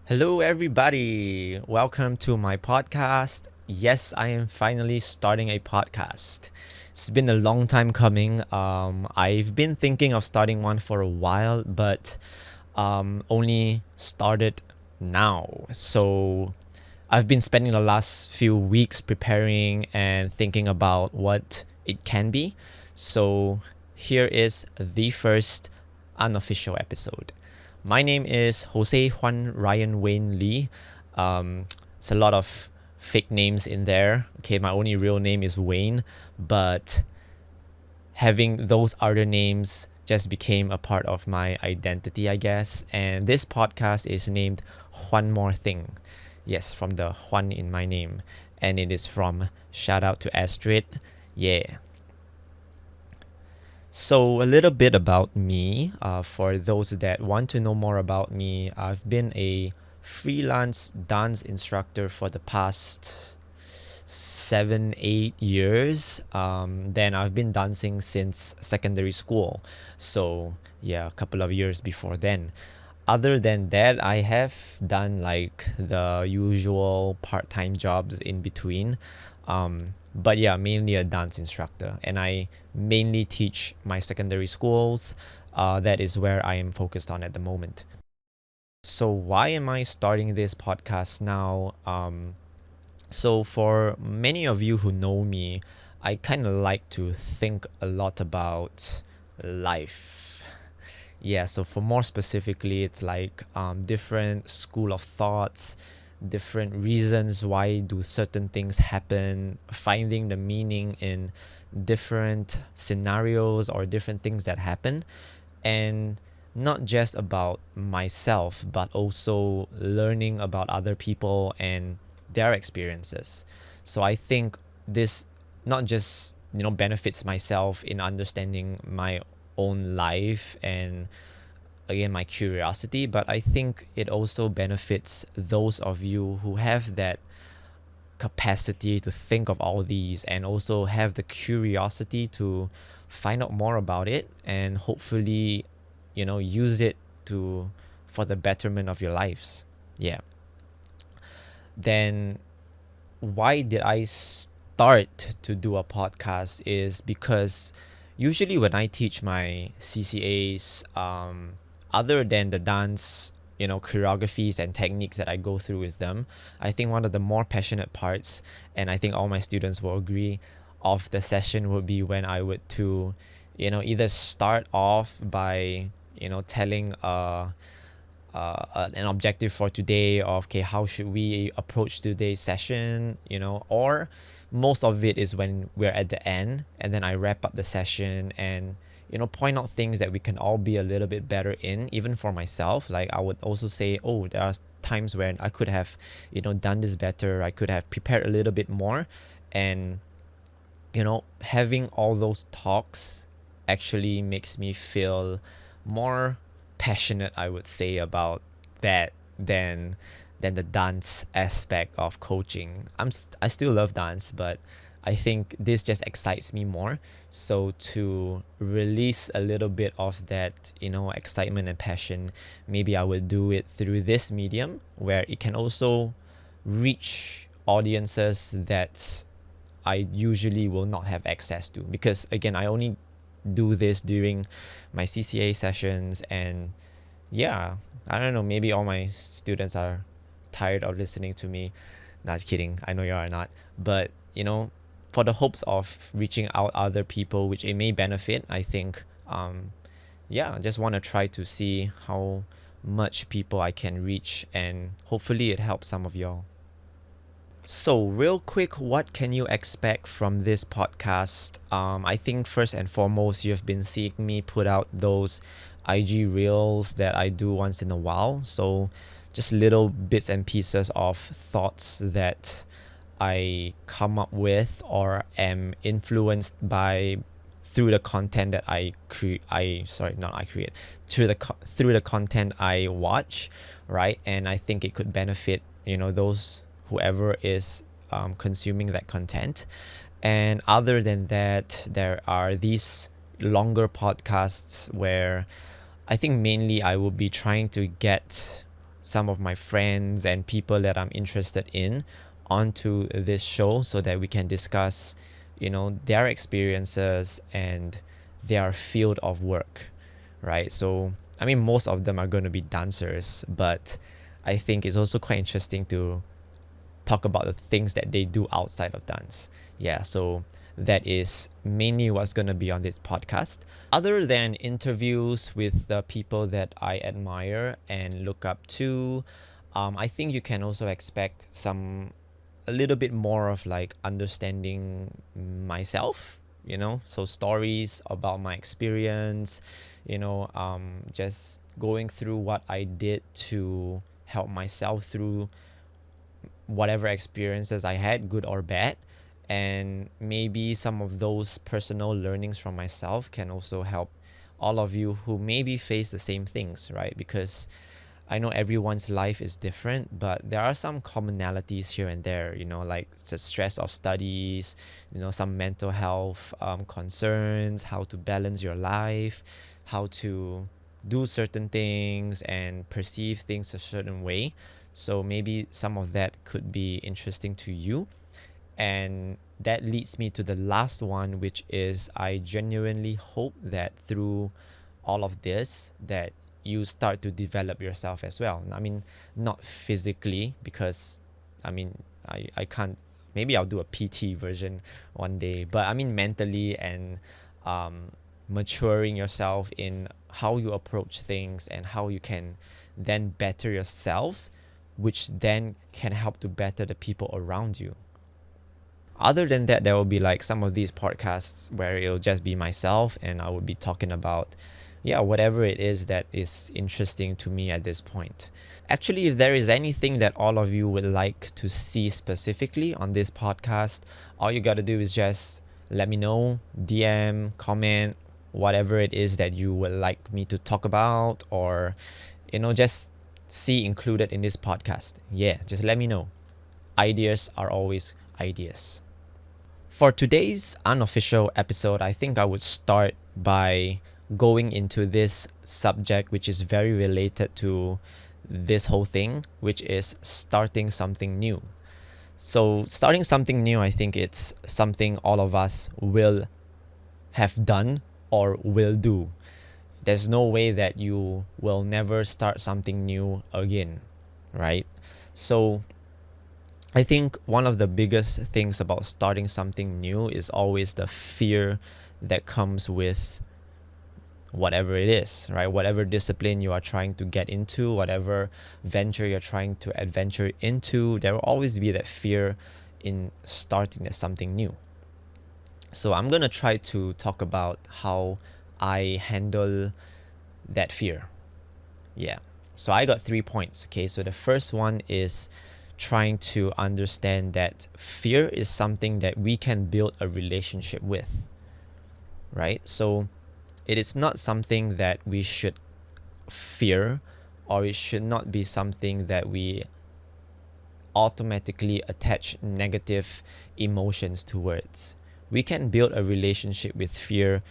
Hello, everybody. Welcome to my podcast. Yes, I am finally starting a podcast. It's been a long time coming. I've been thinking of starting one for a while, but only started now. So I've been spending the last few weeks preparing and thinking about what it can be. So here is the first unofficial episode. My name is Jose Juan Ryan Wayne Lee. It's a lot of fake names in there. Okay, my only real name is Wayne, but having those other names just became a part of my identity, I guess. And this podcast is named Juan More Thing. Yes, from the Juan in my name. And it is from shout out to Astrid. Yeah. So, a little bit about me. For those that want to know more about me, I've been a freelance dance instructor for the past 7, 8 years. Then I've been dancing since secondary school. So, yeah, a couple of years before then. Other than that, I have done like the usual part time jobs in between. But yeah, mainly a dance instructor. And I mainly teach my secondary schools. That is where I am focused on at the moment. So, why am I starting this podcast now? So, for many of you who know me, I kind of like to think a lot about life. Yeah, so for more specifically, it's like different school of thoughts, different reasons why do certain things happen, finding the meaning in different scenarios or different things that happen, and not just about myself, but also learning about other people and their experiences. So I think this not just benefits myself in understanding my own life and again my curiosity, but I think it also benefits those of you who have that capacity to think of all these and also have the curiosity to find out more about it and hopefully use it to for the betterment of your lives. Yeah. Then why did I start to do a podcast is because usually when I teach my CCAs, other than the dance, choreographies and techniques that I go through with them, I think one of the more passionate parts, and I think all my students will agree, of the session would be when I would to, either start off by, telling an objective for today of okay how should we approach today's session, or most of it is when we're at the end and then I wrap up the session and point out things that we can all be a little bit better in, even for myself. Like I would also say, oh, there are times when I could have done this better, I could have prepared a little bit more. And having all those talks actually makes me feel more passionate, I would say, about that than the dance aspect of coaching. I still love dance, but I think this just excites me more. So to release a little bit of that, excitement and passion, maybe I would do it through this medium where it can also reach audiences that I usually will not have access to, because again, I only do this during my CCA sessions. And yeah, I don't know, maybe all my students are tired of listening to me. Not kidding, I know you are not. But for the hopes of reaching out other people which it may benefit, I think I just want to try to see how much people I can reach, and hopefully it helps some of y'all. So, real quick, what can you expect from this podcast? I think first and foremost, you've been seeing me put out those IG reels that I do once in a while. So, just little bits and pieces of thoughts that I come up with or am influenced by through the content that I create. Through the content I watch, right? And I think it could benefit those whoever is consuming that content. And other than that, there are these longer podcasts where I think mainly I will be trying to get some of my friends and people that I'm interested in onto this show so that we can discuss, their experiences and their field of work, right? So, I mean, most of them are going to be dancers, but I think it's also quite interesting to talk about the things that they do outside of dance. Yeah, so that is mainly what's going to be on this podcast. Other than interviews with the people that I admire and look up to, I think you can also expect a little bit more of like understanding myself, so stories about my experience, just going through what I did to help myself through whatever experiences I had, good or bad. And maybe some of those personal learnings from myself can also help all of you who maybe face the same things, right? Because I know everyone's life is different, but there are some commonalities here and there, like the stress of studies, some mental health concerns, how to balance your life, how to do certain things and perceive things a certain way. So maybe some of that could be interesting to you. And that leads me to the last one, which is I genuinely hope that through all of this that you start to develop yourself as well. I mean, not physically, because I can't, maybe I'll do a PT version one day, but I mean mentally and maturing yourself in how you approach things and how you can then better yourselves, which then can help to better the people around you. Other than that, there will be like some of these podcasts where it'll just be myself and I will be talking about, whatever it is that is interesting to me at this point. Actually, if there is anything that all of you would like to see specifically on this podcast, all you got to do is just let me know, DM, comment, whatever it is that you would like me to talk about or, just see included in this podcast. Yeah, just let me know. Ideas are always ideas. For today's unofficial episode, I think I would start by going into this subject, which is very related to this whole thing, which is starting something new. So starting something new, I think it's something all of us will have done or will do. There's no way that you will never start something new again, right? So I think one of the biggest things about starting something new is always the fear that comes with whatever it is, right? Whatever discipline you are trying to get into, whatever venture you're trying to adventure into, there will always be that fear in starting something new. So I'm going to try to talk about how I handle that fear. Yeah. So I got 3 points. Okay. So the first one is trying to understand that fear is something that we can build a relationship with, right? So it is not something that we should fear, or it should not be something that we automatically attach negative emotions towards. We can build a relationship with fear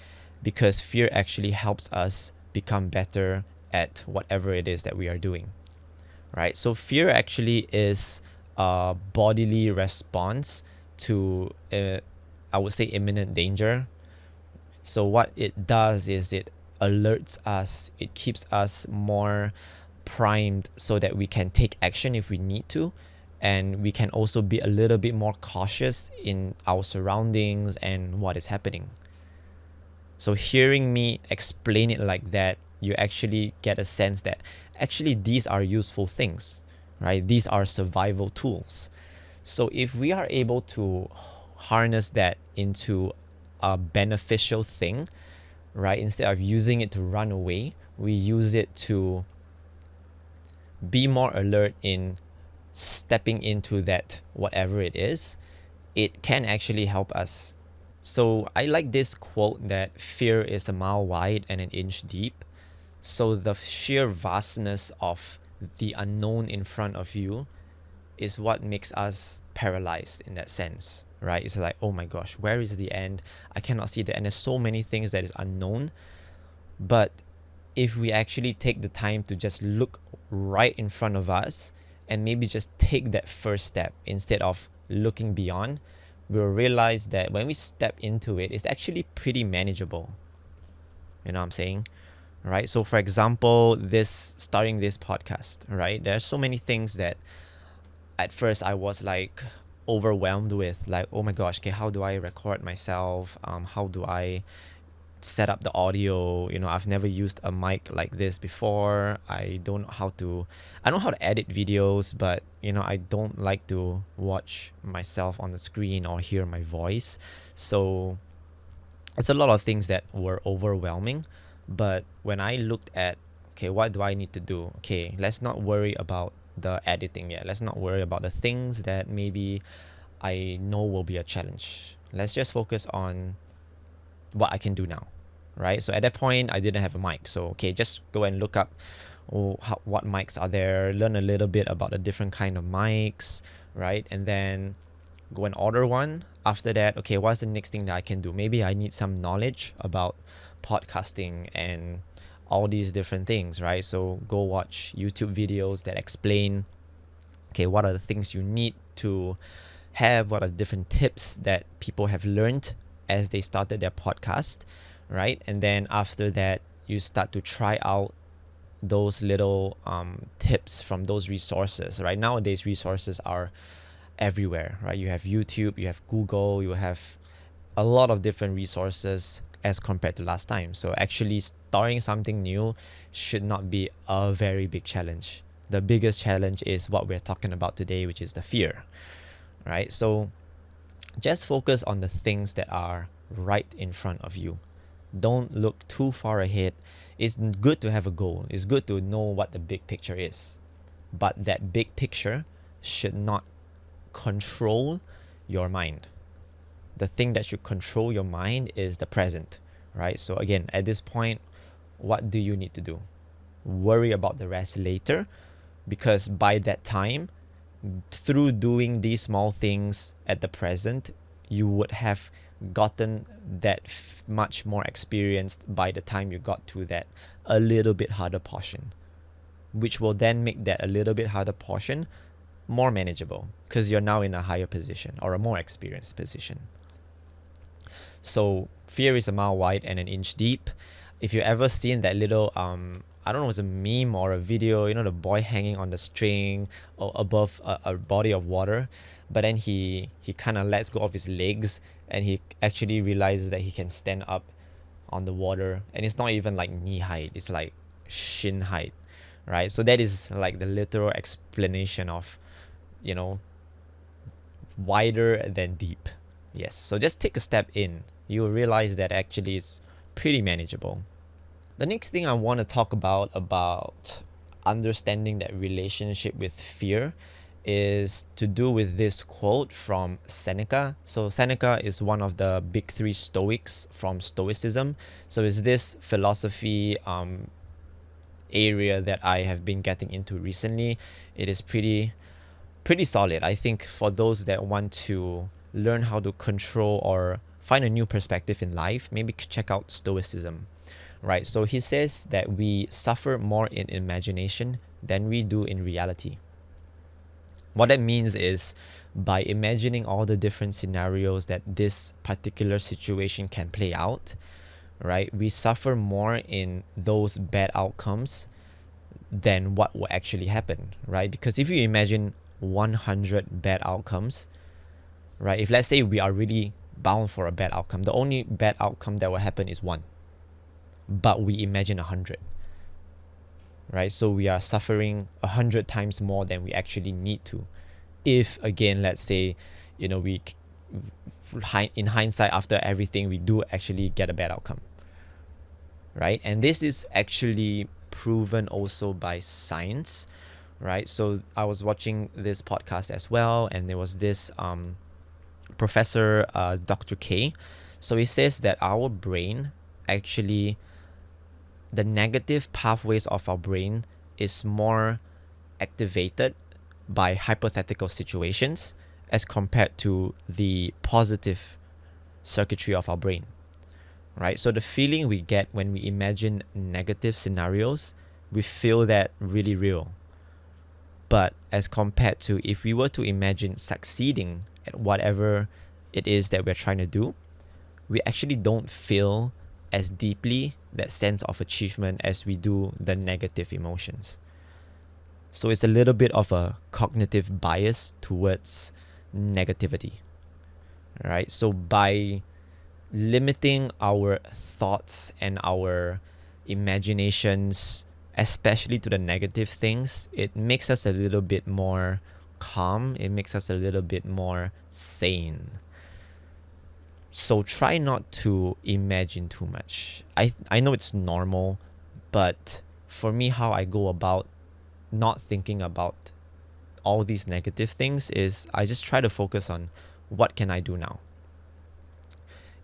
because fear actually helps us become better at whatever it is that we are doing. Right? So fear actually is a bodily response to, I would say, imminent danger. So what it does is it alerts us, it keeps us more primed so that we can take action if we need to. And we can also be a little bit more cautious in our surroundings and what is happening. So hearing me explain it like that, you actually get a sense that actually these are useful things, right? These are survival tools. So if we are able to harness that into a beneficial thing, right? Instead of using it to run away, we use it to be more alert in stepping into that whatever it is. It can actually help us. So I like this quote that fear is a mile wide and an inch deep. So the sheer vastness of the unknown in front of you is what makes us paralyzed in that sense, right? It's like, oh my gosh, where is the end? I cannot see the end. There's so many things that is unknown. But if we actually take the time to just look right in front of us and maybe just take that first step instead of looking beyond, we'll realize that when we step into it, it's actually pretty manageable. You know what I'm saying? Right? So for example, starting this podcast, right? There are so many things that at first I was like overwhelmed with, like, oh my gosh, okay, how do I record myself? How do I set up the audio? I've never used a mic like this before. I know how to edit videos, but I don't like to watch myself on the screen or hear my voice. So it's a lot of things that were overwhelming. But when I looked at, okay, what do I need to do? Okay, let's not worry about the editing yet. Let's not worry about the things that maybe I know will be a challenge. Let's just focus on what I can do now, right? So at that point, I didn't have a mic. So, okay, just go and look up what mics are there, learn a little bit about the different kind of mics, right? And then go and order one. After that, okay, what's the next thing that I can do? Maybe I need some knowledge about podcasting and all these different things, right? So go watch YouTube videos that explain, okay, what are the things you need to have, what are the different tips that people have learned as they started their podcast, right? And then after that, you start to try out those little tips from those resources, right? Nowadays, resources are everywhere, right? You have YouTube, you have Google, you have a lot of different resources as compared to last time. So actually starting something new should not be a very big challenge. The biggest challenge is what we're talking about today, which is the fear, right? So just focus on the things that are right in front of you. Don't look too far ahead. It's good to have a goal. It's good to know what the big picture is. But that big picture should not control your mind. The thing that should control your mind is the present, right? So again, at this point, what do you need to do? Worry about the rest later, because by that time, through doing these small things at the present, you would have gotten that much more experienced by the time you got to that a little bit harder portion, which will then make that a little bit harder portion more manageable because you're now in a higher position or a more experienced position. So fear is a mile wide and an inch deep. If you ever seen that little I don't know, it was a meme or a video, the boy hanging on the string or above a body of water, but then he kind of lets go of his legs and he actually realizes that he can stand up on the water, and it's not even like knee height, it's like shin height, right? So that is like the literal explanation of, wider than deep. Yes, so just take a step in. You'll realize that actually it's pretty manageable. The next thing I want to talk about understanding that relationship with fear is to do with this quote from Seneca. So Seneca is one of the big three Stoics from Stoicism. So it's this philosophy area that I have been getting into recently. It is pretty solid. I think for those that want to learn how to control or find a new perspective in life, maybe check out Stoicism. Right, so he says that we suffer more in imagination than we do in reality. What that means is, by imagining all the different scenarios that this particular situation can play out, right, we suffer more in those bad outcomes than what will actually happen, right? Because if you imagine 100 bad outcomes, right, if let's say we are really bound for a bad outcome, the only bad outcome that will happen is one. But we imagine 100, right? So we are suffering 100 times more than we actually need to. If again, let's say, we in hindsight, after everything, we do actually get a bad outcome, right? And this is actually proven also by science, right? So I was watching this podcast as well, and there was this professor, Dr. K. So he says that our brain actually, the negative pathways of our brain is more activated by hypothetical situations as compared to the positive circuitry of our brain, right? So the feeling we get when we imagine negative scenarios, we feel that really real. But as compared to if we were to imagine succeeding at whatever it is that we're trying to do, we actually don't feel as deeply that sense of achievement as we do the negative emotions. So it's a little bit of a cognitive bias towards negativity, right? So by limiting our thoughts and our imaginations, especially to the negative things, it makes us a little bit more calm. It makes us a little bit more sane. So try not to imagine too much. I know it's normal, but for me, how I go about not thinking about all these negative things is I just try to focus on what can I do now.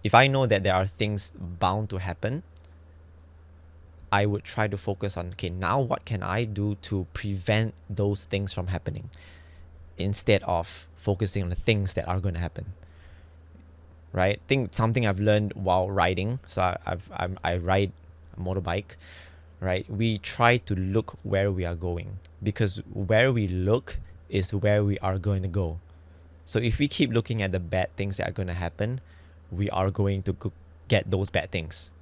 If I know that there are things bound to happen, I would try to focus on, okay, now what can I do to prevent those things from happening, instead of focusing on the things that are going to happen. Right? I think something I've learned while riding. So I ride a motorbike. Right? We try to look where we are going, because where we look is where we are going to go. So if we keep looking at the bad things that are going to happen, we are going to get those bad things.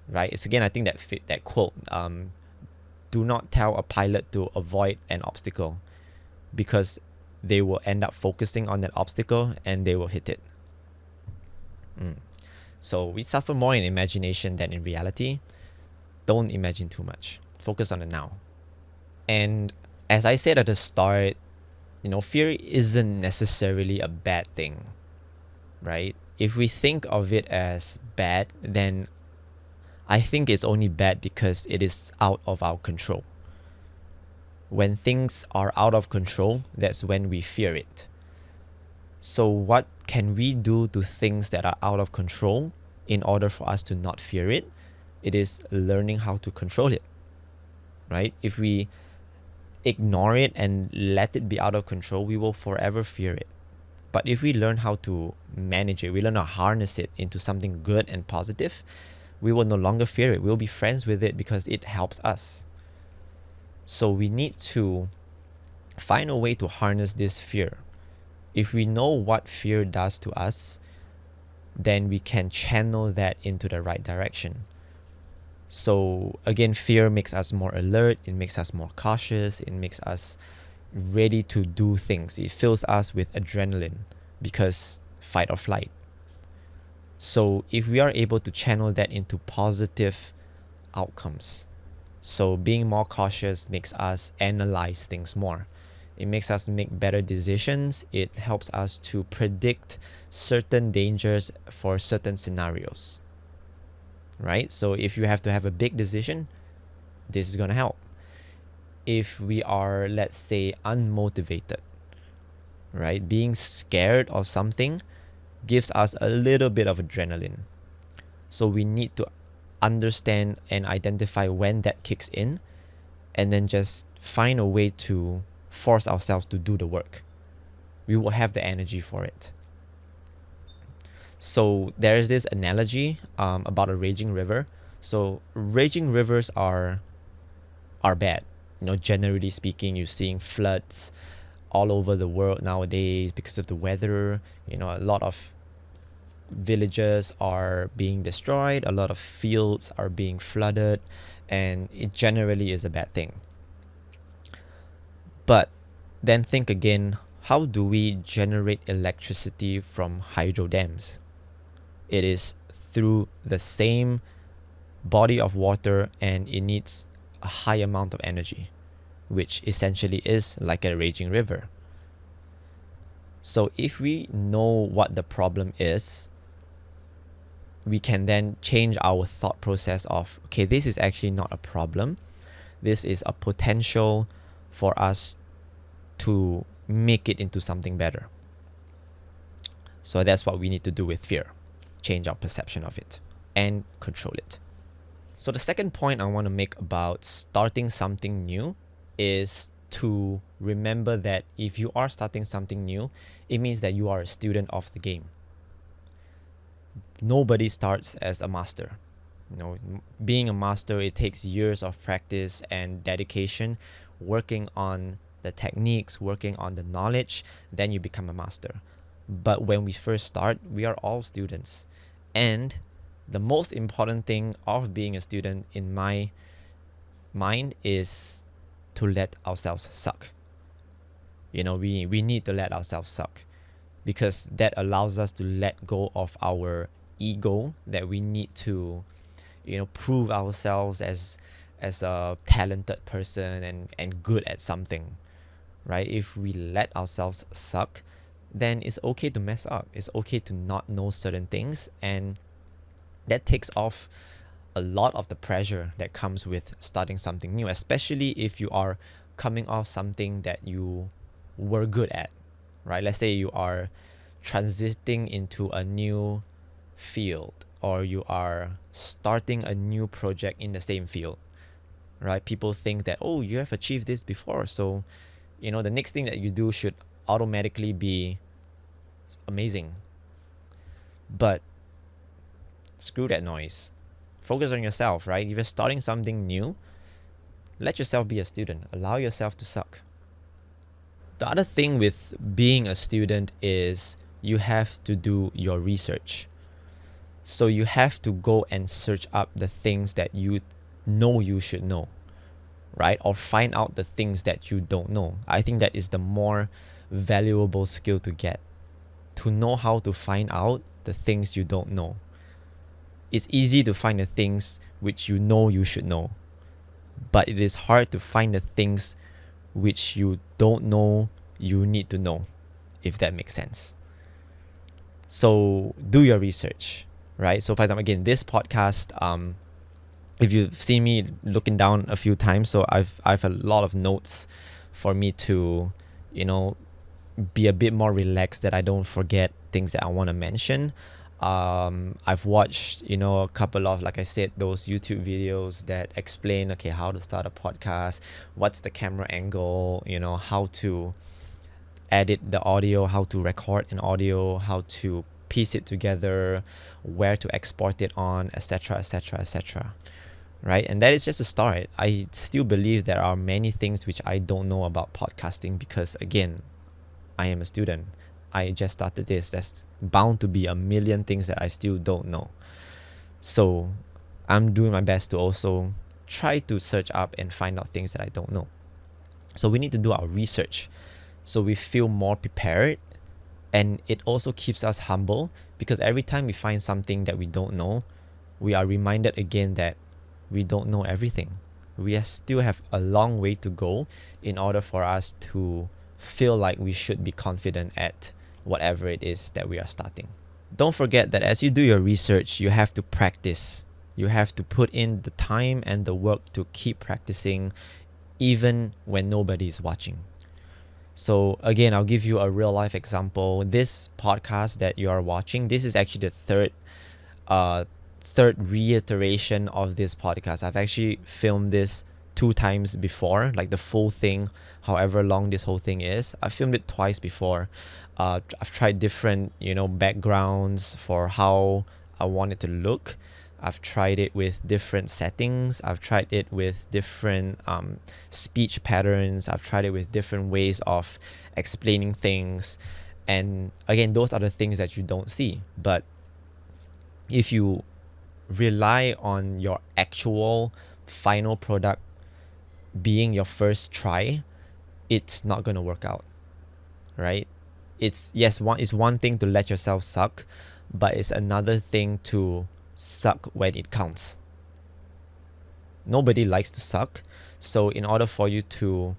Right? It's again, I think that quote, do not tell a pilot to avoid an obstacle, because they will end up focusing on that obstacle and they will hit it. So we suffer more in imagination than in reality. Don't imagine too much. Focus on the now. And as I said at the start, fear isn't necessarily a bad thing, right? If we think of it as bad, then I think it's only bad because it is out of our control. When things are out of control, that's when we fear it. So what can we do to things that are out of control in order for us to not fear it? It is learning how to control it, right? If we ignore it and let it be out of control, we will forever fear it. But if we learn how to manage it, we learn to harness it into something good and positive, we will no longer fear it. We'll be friends with it because it helps us. So we need to find a way to harness this fear. If we know what fear does to us, then we can channel that into the right direction. So again, fear makes us more alert, it makes us more cautious, it makes us ready to do things. It fills us with adrenaline because fight or flight. So if we are able to channel that into positive outcomes, so being more cautious makes us analyze things more. It makes us make better decisions. It helps us to predict certain dangers for certain scenarios, right? So if you have to have a big decision, this is going to help. If we are, let's say, unmotivated, right? Being scared of something gives us a little bit of adrenaline. So we need to understand and identify when that kicks in, and then just find a way to force ourselves to do the work. We will have the energy for it. So there's this analogy about a raging river. So raging rivers are bad. Generally speaking, you're seeing floods all over the world nowadays because of the weather. A lot of villages are being destroyed, a lot of fields are being flooded, and it generally is a bad thing. But then think again, how do we generate electricity from hydro dams? It is through the same body of water, and it needs a high amount of energy, which essentially is like a raging river. So if we know what the problem is, we can then change our thought process of, okay, this is actually not a problem. This is a potential for us to make it into something better. So that's what we need to do with fear. Change our perception of it and control it. So the second point I want to make about starting something new is to remember that if you are starting something new, it means that you are a student of the game. nobody starts as a master. Being a master, it takes years of practice and dedication, working on the techniques, working on the knowledge, then you become a master. But when we first start, we are all students. And the most important thing of being a student in my mind is to let ourselves suck. We need to let ourselves suck, because that allows us to let go of our ego, that we need to prove ourselves as a talented person and good at something, right? If we let ourselves suck, then it's okay to mess up. It's okay to not know certain things, and that takes off a lot of the pressure that comes with starting something new, especially if you are coming off something that you were good at, right? Let's say you are transiting into a new field, or you are starting a new project in the same field, right? People think that, oh, you have achieved this before, so the next thing that you do should automatically be amazing. But screw that noise. Focus on yourself, right? If you're starting something new, let yourself be a student. Allow yourself to suck. The other thing with being a student is you have to do your research. So you have to go and search up the things that you know you should know, right? Or find out the things that you don't know. I think that is the more valuable skill to get, to know how to find out the things you don't know. It's easy to find the things which you know you should know, but it is hard to find the things which you don't know you need to know, if that makes sense. So do your research, right? So for example, again, this podcast, if you've seen me looking down a few times, so I've a lot of notes for me to, be a bit more relaxed, that I don't forget things that I want to mention. I've watched, a couple of, like I said, those YouTube videos that explain, okay, how to start a podcast, what's the camera angle, how to edit the audio, how to record an audio, how to piece it together, where to export it on, etc., etc., etc. Right? And that is just a start. I still believe there are many things which I don't know about podcasting, because again, I am a student. I just started this. There's bound to be a million things that I still don't know. So I'm doing my best to also try to search up and find out things that I don't know. So we need to do our research, so we feel more prepared, and it also keeps us humble, because every time we find something that we don't know, we are reminded again that we don't know everything. We still have a long way to go in order for us to feel like we should be confident at whatever it is that we are starting. Don't forget that as you do your research, you have to practice. You have to put in the time and the work to keep practicing, even when nobody is watching. So again, I'll give you a real life example. This podcast that you are watching, this is actually the third reiteration of this podcast. I've actually filmed this 2 times before, like the full thing, however long this whole thing is. I filmed it twice before. I've tried different, backgrounds for how I want it to look. I've tried it with different settings. I've tried it with different speech patterns. I've tried it with different ways of explaining things. And again, those are the things that you don't see. But if you rely on your actual final product being your first try, it's not going to work out, right? It's one thing to let yourself suck, but it's another thing to suck when it counts. Nobody likes to suck, so in order for you to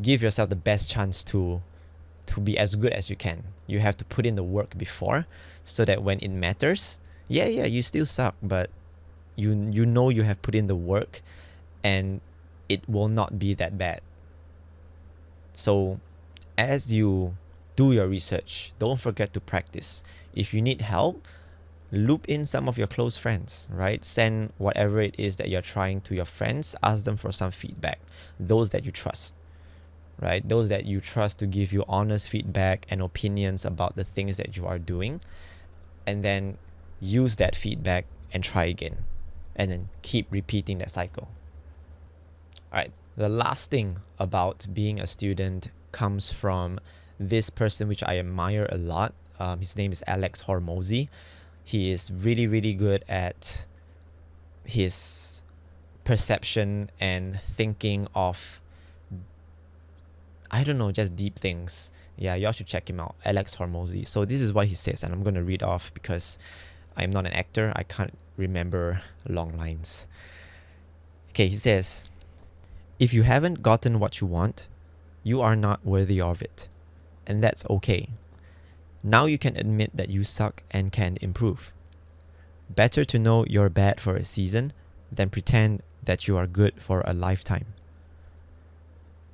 give yourself the best chance to be as good as you can, you have to put in the work before, so that when it matters, you still suck, but you know you have put in the work, and it will not be that bad. So as you do your research, don't forget to practice. If you need help, loop in some of your close friends, right? Send whatever it is that you're trying to your friends. Ask them for some feedback. Those that you trust, right? Those that you trust to give you honest feedback and opinions about the things that you are doing. And then use that feedback and try again, and then keep repeating that cycle. All right, the last thing about being a student comes from this person which I admire a lot. His name is Alex Hormozy. He is really, really good at his perception and thinking of, I don't know, just deep things. Yeah, y'all should check him out, Alex Hormozy. So this is what he says, and I'm going to read off because I'm not an actor. I can't remember long lines. Okay, he says, if you haven't gotten what you want, you are not worthy of it. And that's okay. Now you can admit that you suck and can improve. Better to know you're bad for a season than pretend that you are good for a lifetime.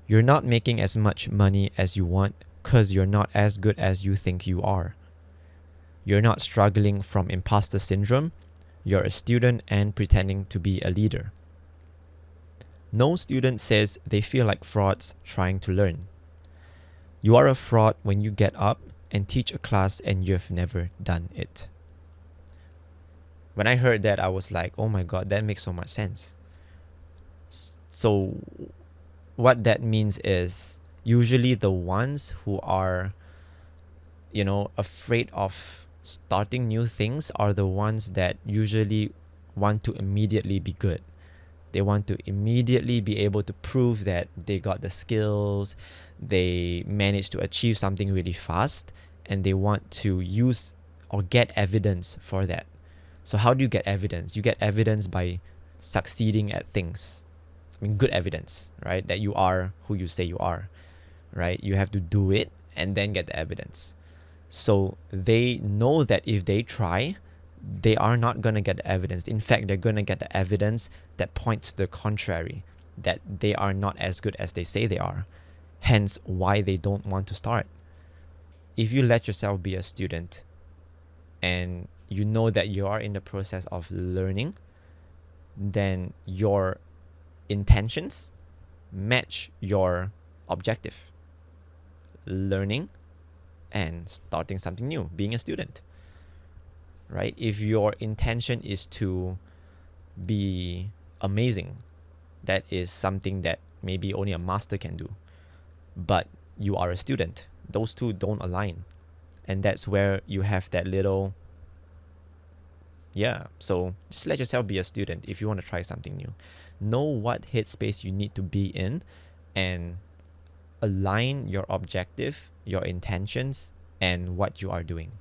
You're not making as much money as you want because you're not as good as you think you are. You're not struggling from imposter syndrome. You're a student and pretending to be a leader. No student says they feel like frauds trying to learn. You are a fraud when you get up and teach a class and you've never done it. When I heard that, I was like, oh my God, that makes so much sense. So what that means is usually the ones who are, afraid of starting new things are the ones that usually want to immediately be good. They want to immediately be able to prove that they got the skills, they managed to achieve something really fast, and they want to use or get evidence for that. So how do you get evidence? You get evidence by succeeding at things. I mean, good evidence, right? That you are who you say you are, right? You have to do it and then get the evidence. So they know that if they try, they are not going to get the evidence. In fact, they're going to get the evidence that points to the contrary, that they are not as good as they say they are. Hence, why they don't want to start. If you let yourself be a student and you know that you are in the process of learning, then your intentions match your objective. Learning and starting something new, being a student. Right? If your intention is to be amazing, that is something that maybe only a master can do. But you are a student. Those two don't align. And that's where you have that little... so just let yourself be a student if you want to try something new. Know what headspace you need to be in and align your objective, your intentions, and what you are doing.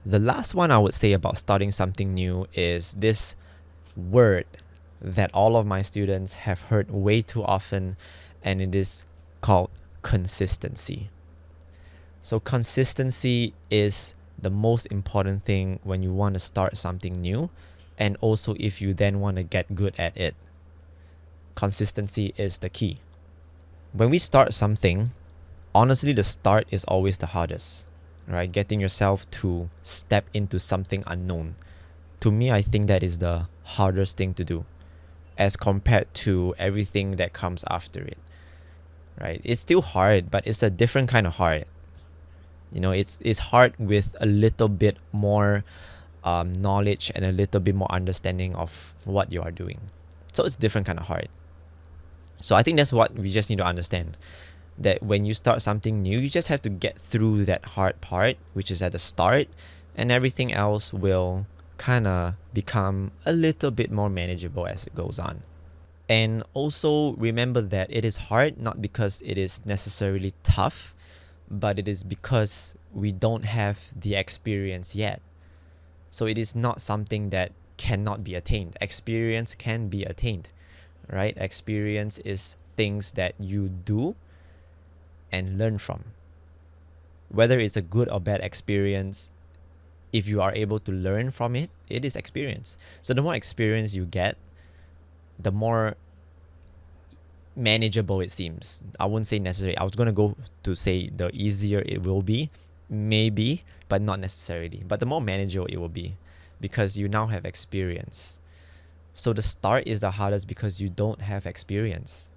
The last one I would say about starting something new is this word that all of my students have heard way too often, and it is called consistency. So consistency is the most important thing when you want to start something new, and also if you then want to get good at it. Consistency is the key. When we start something, honestly, the start is always the hardest. Right? Getting yourself to step into something unknown. To me, I think that is the hardest thing to do as compared to everything that comes after it. Right? It's still hard, but it's a different kind of hard. It's hard with a little bit more knowledge and a little bit more understanding of what you are doing. So it's different kind of hard. So I think that's what we just need to understand. That when you start something new, you just have to get through that hard part, which is at the start, and everything else will kind of become a little bit more manageable as it goes on. And also remember that it is hard not because it is necessarily tough, but it is because we don't have the experience yet. So it is not something that cannot be attained. Experience can be attained, right? Experience is things that you do and learn from. Whether it's a good or bad experience, if you are able to learn from it, it is experience. So the more experience you get, the more manageable it seems. I wouldn't say necessarily. I was going to go to say the easier it will be, maybe, but not necessarily. But the more manageable it will be because you now have experience. So the start is the hardest because you don't have experience.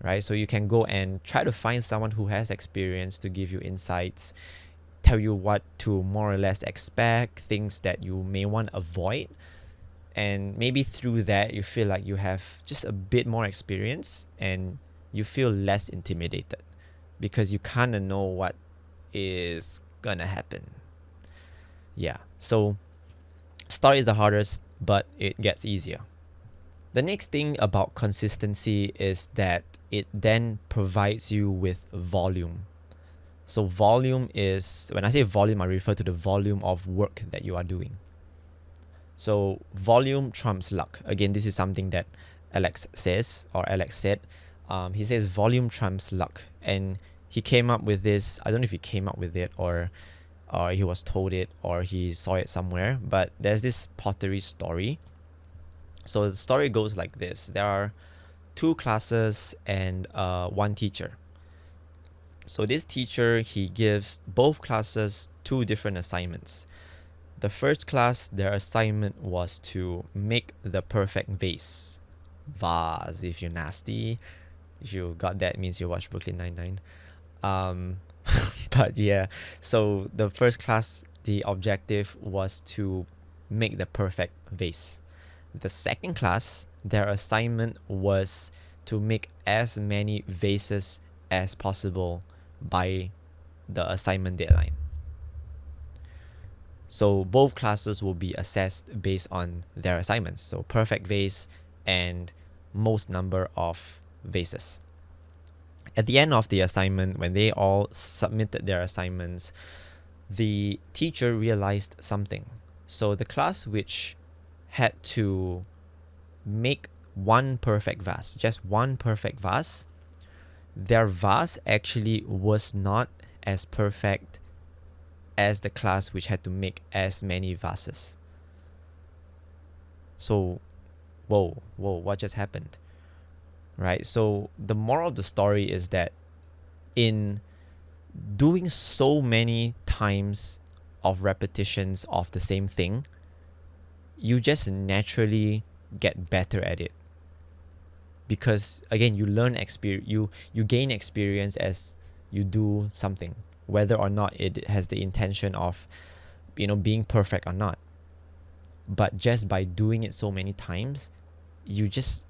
Right? So you can go and try to find someone who has experience to give you insights. tell you what to more or less expect, things that you may want to avoid. And maybe through that, you feel like you have just a bit more experience and you feel less intimidated because you kind of know what is gonna happen. Yeah, so start is the hardest, but it gets easier. The next thing about consistency is that it then provides you with volume. So volume is, when I say volume, I refer to the volume of work that you are doing. So volume trumps luck. Again, this is something that Alex said. He says volume trumps luck. And he came up with this, I don't know if he came up with it or he was told it or he saw it somewhere, but there's this pottery story. So the story goes like this. There are 2 classes and 1 teacher. So this teacher, he gives both classes 2 different assignments. The first class, their assignment was to make the perfect vase. Vase, if you're nasty. If you got that, means you watch Brooklyn Nine-Nine. But yeah, so the first class, the objective was to make the perfect vase. The second class, their assignment was to make as many vases as possible by the assignment deadline. So both classes will be assessed based on their assignments. So perfect vase and most number of vases. At the end of the assignment, when they all submitted their assignments, the teacher realized something. So the class which had to make 1 perfect vase, just 1 perfect vase, their vase actually was not as perfect as the class which had to make as many vases. So, whoa, what just happened? Right? So the moral of the story is that in doing so many times of repetitions of the same thing, you just naturally get better at it. Because again, you learn experience, you gain experience as you do something, whether or not it has the intention of, being perfect or not. But just by doing it so many times, you just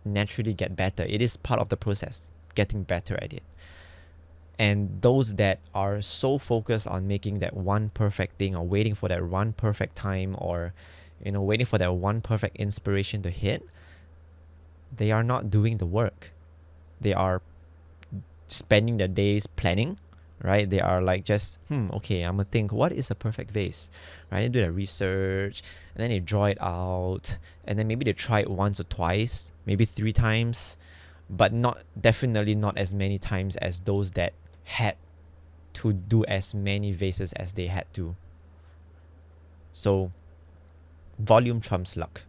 naturally get better. It is part of the process, getting better at it. And those that are so focused on making that 1 perfect thing or waiting for that 1 perfect time or waiting for that 1 perfect inspiration to hit, they are not doing the work. They are spending their days planning, right? They are like just, okay, I'm gonna think, what is a perfect vase, right? They do their research, and then they draw it out, and then maybe they try it once or twice, maybe 3 times, but definitely not as many times as those that had to do as many vases as they had to. So volume trumps luck.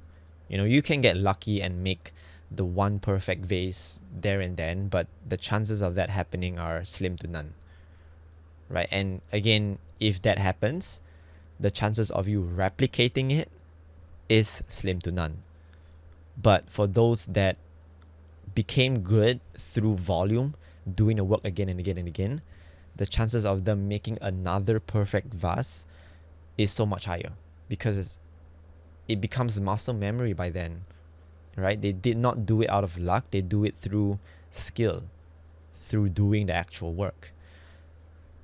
You can get lucky and make the 1 perfect vase there and then, but the chances of that happening are slim to none. Right? And again, if that happens, the chances of you replicating it is slim to none. But for those that became good through volume, doing the work again and again and again, the chances of them making another perfect vase is so much higher because it becomes muscle memory by then, right? They did not do it out of luck. They do it through skill, through doing the actual work.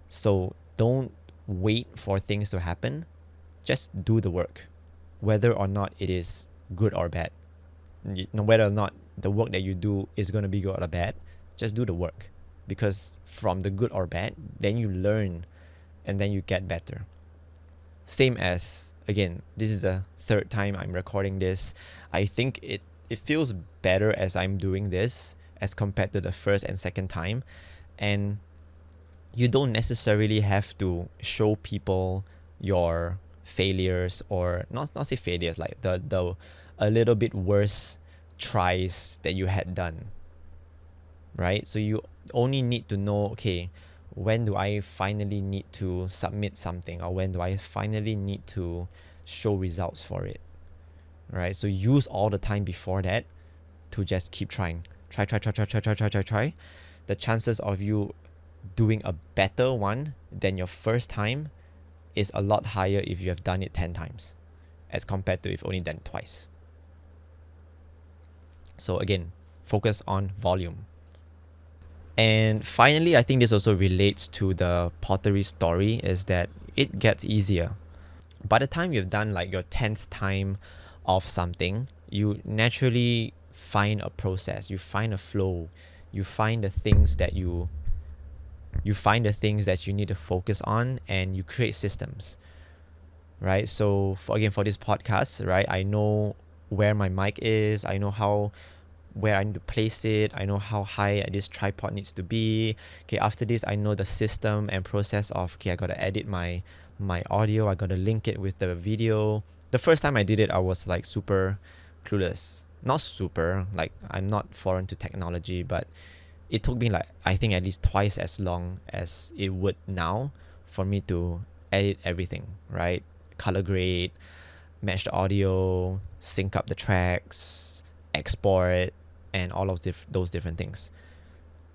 So don't wait for things to happen. Just do the work, whether or not it is good or bad. Whether or not the work that you do is going to be good or bad, just do the work. Because from the good or bad, then you learn and then you get better. Same as, again, this is the 3rd time I'm recording this. I think it feels better as I'm doing this as compared to the 1st and 2nd time. And you don't necessarily have to show people your failures, or not say failures, like the a little bit worse tries that you had done, right? So you only need to know, okay, when do I finally need to submit something, or when do I finally need to show results for it, right? So use all the time before that to just keep trying. Try. The chances of you doing a better one than your first time is a lot higher if you have done it 10 times as compared to if only done it twice. So again, focus on volume. And finally, I think this also relates to the pottery story, is that it gets easier. By the time you've done like your 10th time of something, you naturally find a process, you find a flow, you find the things that you need to focus on, and you create systems, right? So for this podcast, right, I know where my mic is, I know where I need to place it, I know how high this tripod needs to be. Okay, after this, I know the system and process of, okay, I gotta edit my audio, I gotta link it with the video. The first time I did it, I was like super clueless. Not super, like I'm not foreign to technology, but it took me like, I think at least twice as long as it would now for me to edit everything, right? Color grade, match the audio, sync up the tracks, export, and all of those different things.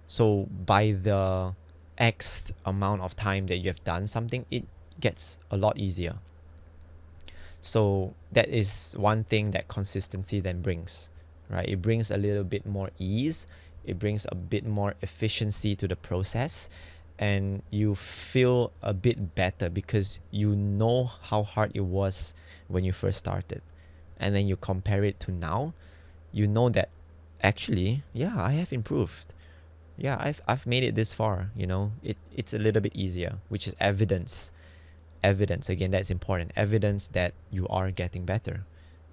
So by the X amount of time that you have done something, it gets a lot easier. So that is one thing that consistency then brings, right? It brings a little bit more ease, it brings a bit more efficiency to the process, and you feel a bit better because you know how hard it was when you first started. And then you compare it to now, you know that actually, yeah, I have improved. Yeah, I've made it this far, it's a little bit easier, which is evidence. Evidence, again, that's important. Evidence that you are getting better.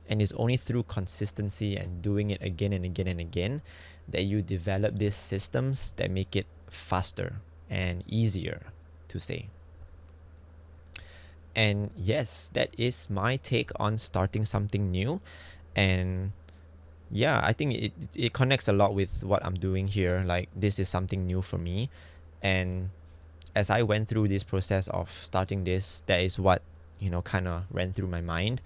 And it's only through consistency and doing it again and again and again that you develop these systems that make it faster and easier to say. And yes, that is my take on starting something new. And yeah, I think it connects a lot with what I'm doing here. Like, this is something new for me. And as I went through this process of starting this, that is what, kind of ran through my mind.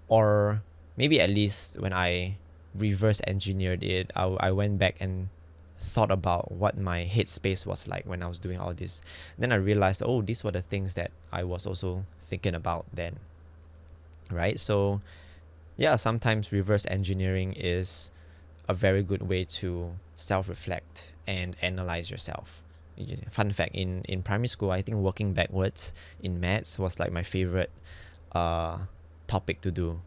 Or maybe at least when I reverse engineered it, I went back and thought about what my headspace was like when I was doing all this. Then I realized, oh, these were the things that I was also thinking about then, right? So yeah, sometimes reverse engineering is a very good way to self-reflect and analyze yourself. Fun fact, in primary school, I think working backwards in maths was like my favorite topic to do,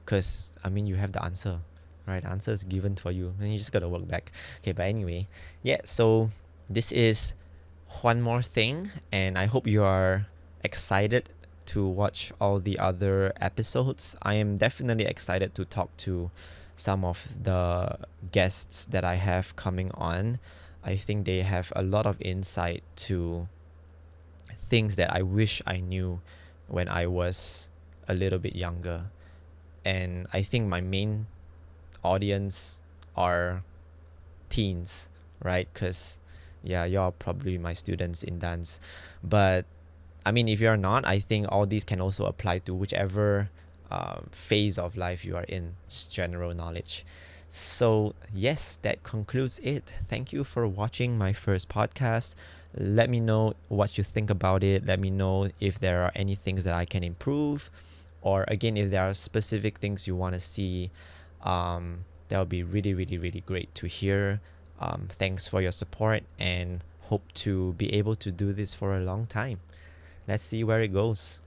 because you have the answer, right? The answer is given for you and you just gotta work back. Okay, but anyway, yeah, so this is One More Thing, and I hope you are excited to watch all the other episodes. I am definitely excited to talk to some of the guests that I have coming on. I think they have a lot of insight to things that I wish I knew when I was a little bit younger. And I think my main audience are teens, right? Because, yeah, you're probably my students in dance. But, if you're not, I think all these can also apply to whichever phase of life you are in. It's general knowledge. So yes, that concludes it. Thank you for watching my first podcast. Let me know what you think about it. Let me know if there are any things that I can improve, or again, if there are specific things you want to see. That would be really, really, really great to hear. Thanks for your support, and hope to be able to do this for a long time. Let's see where it goes.